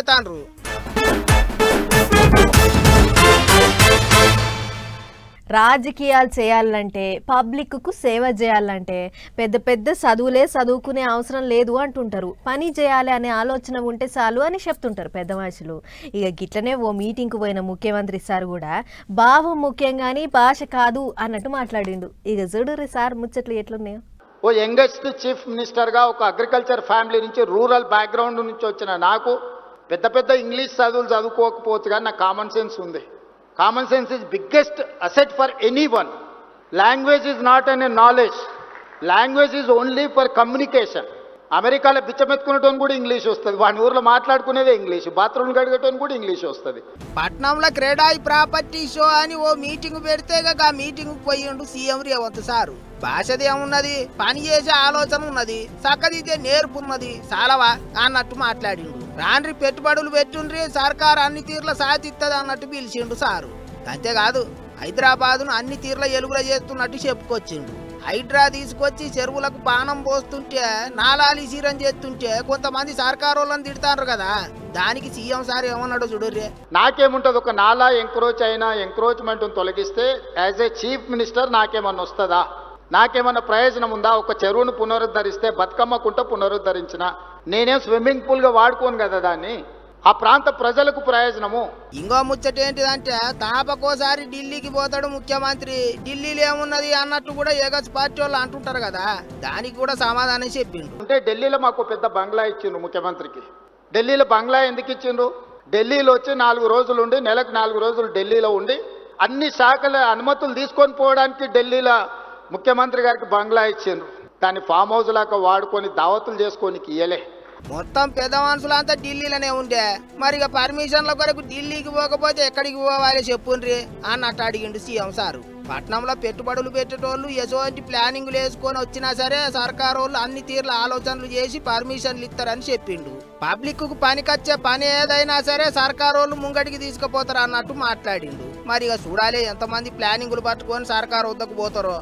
పెడతాండ్రు. రాజకీయాలు చేయాలంటే పబ్లిక్కు సేవ చేయాలంటే పెద్ద పెద్ద చదువులే చదువుకునే అవసరం లేదు అంటుంటారు. పని చేయాలి అనే ఆలోచన ఉంటే చాలు అని చెప్తుంటారు పెద్ద మనుషులు. ఇక గిట్లనే ఓ మీటింగ్కు పోయిన ముఖ్యమంత్రి సార్ కూడా భావం ముఖ్యం కానీ భాష కాదు అన్నట్టు మాట్లాడిండు. ఇక చూడుర్రి సార్ ముచ్చట్లు ఎట్లున్నాయో. ఓ యంగెస్ట్ చీఫ్ మినిస్టర్గా ఒక అగ్రికల్చర్ ఫ్యామిలీ నుంచి రూరల్ బ్యాక్గ్రౌండ్ నుంచి వచ్చిన నాకు పెద్ద పెద్ద ఇంగ్లీష్ చదువులు చదువుకోకపోవచ్చు కానీ నాకు కామన్ సెన్స్ ఉంది. Common sense is biggest asset for anyone. Language is not a knowledge. Language is only for communication. అమెరికాలో బిచ్చమెత్తుకునేటోని కూడా ఇంగ్లీష్ వస్తుంది, వాని ఊర్లో మాట్లాడుకునేదే ఇంగ్లీష్, బాత్రూమ్ కడిగేటోని కూడా ఇంగ్లీష్ వస్తుంది. పట్నంలో క్రెడాయి ప్రాపర్టీ షో అని ఓ మీటింగ్ పెడితే ఆ మీటింగ్ పోయిండు సీఎం రేవంత్ సారు. భాషది ఏమున్నది, పని చేసే ఆలోచన ఉన్నది, చక్కదిద్దే నేర్పున్నది, చాలవా అన్నట్టు మాట్లాడిండు. రాండ్రి పెట్టుబడులు పెట్టుండ్రి, సర్కారు అన్ని తీర్ల సాధిస్తుంది అన్నట్టు పిలిచిండు సారు. అంతేకాదు హైదరాబాదును అన్ని తీర్ల ఎలుగుల చేస్తున్నట్టు చెప్పుకొచ్చిండు. హైడ్రా తీసుకొచ్చి చెరువులకు పానం పోస్తుంటే నాలాలి సీరం చేస్తుంటే కొంతమంది సర్కారు వాళ్ళని తిడతారు కదా, దానికి సీఎం సార్ ఏమన్నాడు చూడుర్రే. నాకేముంటుంది, ఒక నాలా ఎంక్రోచ్ అయినా ఎంక్రోచ్మెంట్ తొలగిస్తే యాజ్ ఏ చీఫ్ మినిస్టర్ నాకేమన్నా వస్తుందా, నాకేమన్నా ప్రయోజనం ఉందా? ఒక చెరువును పునరుద్ధరిస్తే బతుకమ్మకుంట పునరుద్ధరించిన నేనేం స్విమ్మింగ్ పూల్గా వాడుకోను కదా దాన్ని, ఆ ప్రాంత ప్రజలకు ప్రయోజనము. ఇంకో ముచ్చటేంటిదంటే తాపకోసారి ఢిల్లీకి పోతాడు ముఖ్యమంత్రి, ఢిల్లీలో ఏమున్నది అన్నట్టు కూడా ఏగస్ పార్టీ వాళ్ళు అంటుంటారు కదా, దానికి కూడా సమాధానం చెప్పిండు. అంటే ఢిల్లీలో మాకు పెద్ద బంగ్లా ఇచ్చిండ్రు ముఖ్యమంత్రికి. ఢిల్లీలో బంగ్లా ఎందుకు ఇచ్చిండ్రు? ఢిల్లీలో వచ్చి 4 రోజులు ఉండి, నెలకు 4 రోజులు ఢిల్లీలో ఉండి అన్ని శాఖల అనుమతులు తీసుకొని పోవడానికి ఢిల్లీలో ముఖ్యమంత్రి గారికి బంగ్లా ఇచ్చిండ్రు. దాన్ని ఫామ్ హౌస్ లాగా వాడుకొని దావతులు చేసుకోనికి ఇయ్యలే. మొత్తం పెద్ద మనుషులంతా ఢిల్లీలోనే ఉండే, మరి ఇక పర్మిషన్ల కొరకు ఢిల్లీకి పోకపోతే ఎక్కడికి పోవాలి చెప్పుండ్రి అన్నట్టు అడిగిండు సీఎం సారు. పట్నంలో పెట్టుబడులు పెట్టేటోళ్ళు ఎటువంటి ప్లానింగ్లు వేసుకొని వచ్చినా సరే సర్కారు వాళ్ళు అన్ని తీర్ల ఆలోచనలు చేసి పర్మిషన్లు ఇస్తారని చెప్పిండు. పబ్లిక్ కు పనికొచ్చే పని ఏదైనా సరే సర్కారు వాళ్ళు ముంగడికి తీసుకుపోతారు అన్నట్టు మాట్లాడిండు. మరి ఇక చూడాలి ఎంతమంది ప్లానింగ్లు పట్టుకొని సర్కారు వద్దకు పోతారో.